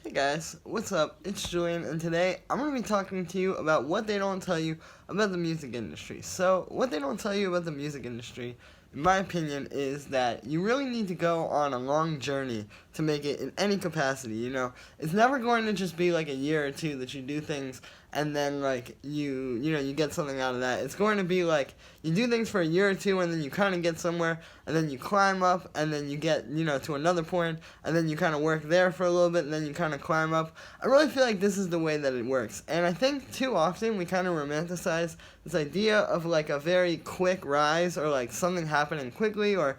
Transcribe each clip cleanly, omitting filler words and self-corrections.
Hey guys, what's up? It's Julian, and today I'm going to be talking to you about what they don't tell you about the music industry. So, what they don't tell you about the music industry, in my opinion, is that you really need to go on a long journey to make it in any capacity. It's never going to just be like a year or two that you do things and then like you get something out of that. It's going to be like you do things for a year or two and then you kind of get somewhere and then you climb up and then you get to another point and then you kind of work there for a little bit and then you kind of climb up. I really feel like this is the way that it works, and I think too often we kind of romanticize this idea of like a very quick rise or like something happening quickly, or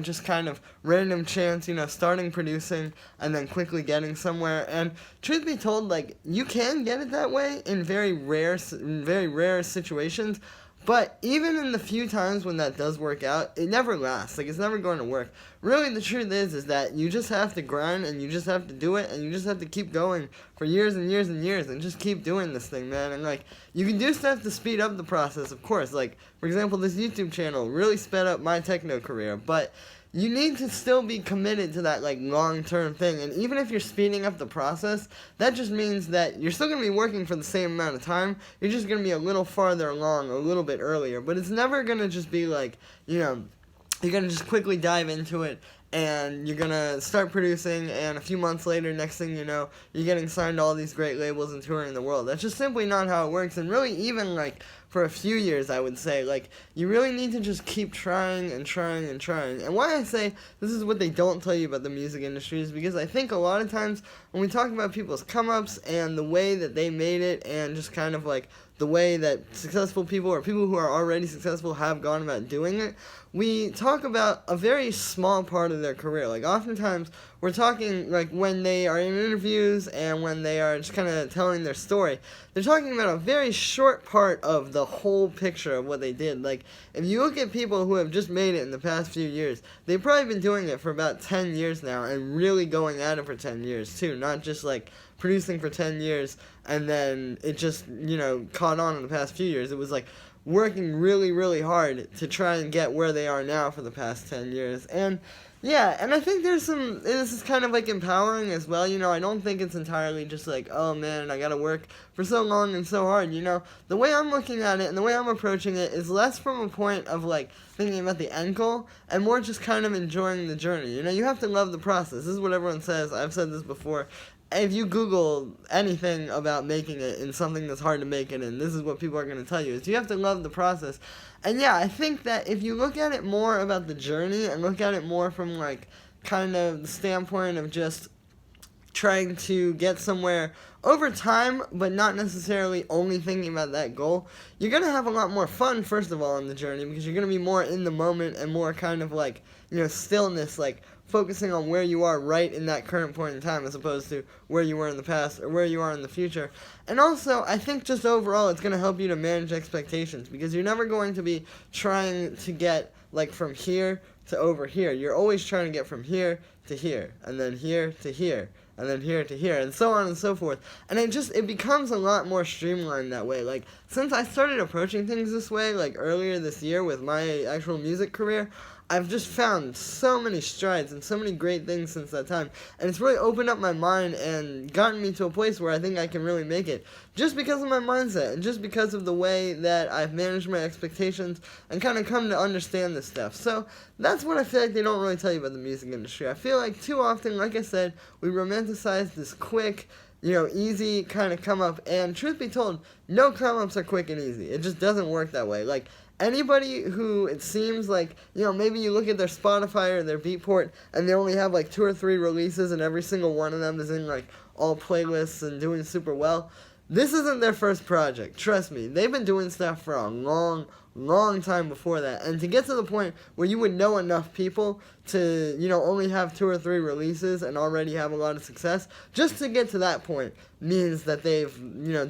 just kind of random chance, starting producing and then quickly getting somewhere. And truth be told, like, you can get it that way in very rare situations, but even in the few times when that does work out, it never lasts. Like, it's never going to work. Really, the truth is that you just have to grind, and you just have to do it, and you just have to keep going for years and years and years, and just keep doing this thing, man. And, like, you can do stuff to speed up the process, of course. Like, for example, this YouTube channel really sped up my techno career, but you need to still be committed to that, like, long-term thing. And even if you're speeding up the process, that just means that you're still going to be working for the same amount of time. You're just going to be a little farther along, a little bit earlier. But it's never going to just be like, you're going to just quickly dive into it and you're going to start producing, and a few months later, next thing you know, you're getting signed to all these great labels and touring the world. That's just simply not how it works. And really, even, like, for a few years, I would say, like, you really need to just keep trying and trying and trying. And why I say this is what they don't tell you about the music industry is because I think a lot of times when we talk about people's come-ups and the way that they made it and just kind of, like, the way that successful people or people who are already successful have gone about doing it, we talk about a very small part of their career. Like, oftentimes, we're talking, like, when they are in interviews and when they are just kind of telling their story, they're talking about a very short part of the whole picture of what they did. Like, if you look at people who have just made it in the past few years, they've probably been doing it for about 10 years now and really going at it for 10 years, too. Not just, like, producing for 10 years and then it just, caught on in the past few years. It was, like, working really, really hard to try and get where they are now for the past 10 years. And yeah, and I think this is kind of, like, empowering as well. I don't think it's entirely just like, oh man, I gotta work for so long and so hard. The way I'm looking at it and the way I'm approaching it is less from a point of, like, thinking about the end goal and more just kind of enjoying the journey. You have to love the process. This is what everyone says. I've said this before. If you Google anything about making it in something that's hard to make it in, this is what people are going to tell you, is you have to love the process. And yeah, I think that if you look at it more about the journey and look at it more from, like, kind of the standpoint of just trying to get somewhere over time, but not necessarily only thinking about that goal, you're going to have a lot more fun, first of all, on the journey, because you're going to be more in the moment and more kind of, like, stillness, like, focusing on where you are right in that current point in time as opposed to where you were in the past or where you are in the future. And also, I think just overall it's going to help you to manage expectations because you're never going to be trying to get, like, from here to over here. You're always trying to get from here to here, and then here to here, and then here to here, and so on and so forth. And it becomes a lot more streamlined that way. Like, since I started approaching things this way, like, earlier this year with my actual music career, I've just found so many strides and so many great things since that time. And it's really opened up my mind and gotten me to a place where I think I can really make it. Just because of my mindset and just because of the way that I've managed my expectations and kind of come to understand this stuff. So that's what I feel like they don't really tell you about the music industry. I feel like too often, like I said, we romanticize this quick, easy kind of come up. And truth be told, no come ups are quick and easy. It just doesn't work that way. Like, anybody who it seems like, maybe you look at their Spotify or their Beatport and they only have like 2 or 3 releases and every single one of them is in like all playlists and doing super well. This isn't their first project. Trust me. They've been doing stuff for a long time before that. And to get to the point where you would know enough people to, only have 2 or 3 releases and already have a lot of success, just to get to that point means that they've,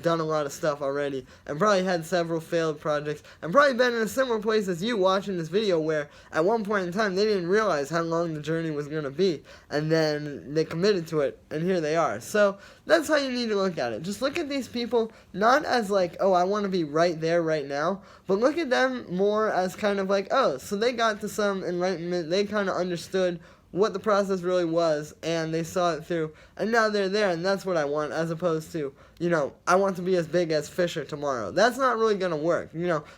done a lot of stuff already and probably had several failed projects and probably been in a similar place as you watching this video where at one point in time they didn't realize how long the journey was going to be and then they committed to it and here they are. So that's how you need to look at it. Just look at these people not as like, oh, I want to be right there right now, but look at them more as kind of like, oh, so they got to some enlightenment, they kind of understood what the process really was, and they saw it through, and now they're there, and that's what I want, as opposed to, I want to be as big as Fisher tomorrow. That's not really going to work.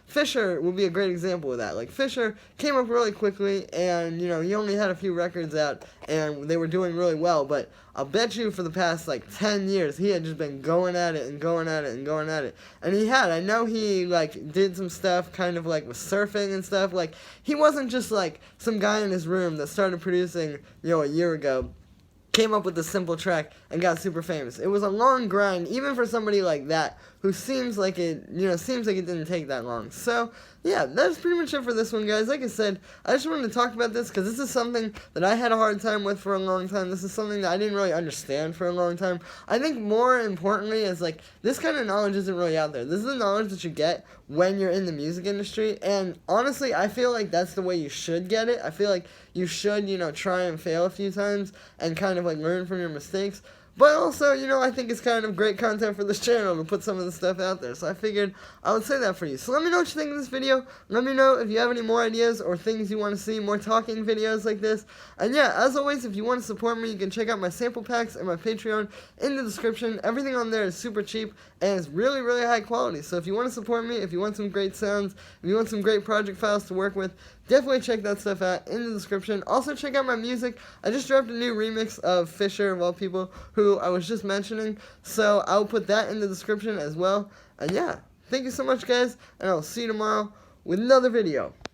Fisher would be a great example of that. Like, Fisher came up really quickly, and, he only had a few records out, and they were doing really well, but I'll bet you for the past, 10 years, he had just been going at it, and going at it, and going at it. And he had. I know he, did some stuff, kind of, with surfing and stuff. He wasn't just, some guy in his room that started producing, a year ago, came up with a simple track and got super famous. It was a long grind, even for somebody like that, who seems like it didn't take that long. So, yeah, that's pretty much it for this one, guys. Like I said, I just wanted to talk about this because this is something that I had a hard time with for a long time. This is something that I didn't really understand for a long time. I think more importantly is, this kind of knowledge isn't really out there. This is the knowledge that you get when you're in the music industry, and honestly, I feel like that's the way you should get it. I feel like you should, try and fail a few times and kind of, learn from your mistakes. But also, I think it's kind of great content for this channel to put some of the stuff out there. So I figured I would say that for you. So let me know what you think of this video. Let me know if you have any more ideas or things you want to see, more talking videos like this. And yeah, as always, if you want to support me, you can check out my sample packs and my Patreon in the description. Everything on there is super cheap and it's really, really high quality. So if you want to support me, if you want some great sounds, if you want some great project files to work with, definitely check that stuff out in the description. Also, check out my music. I just dropped a new remix of Fisher, of all people, who I was just mentioning. So I'll put that in the description as well. And yeah, thank you so much, guys. And I'll see you tomorrow with another video.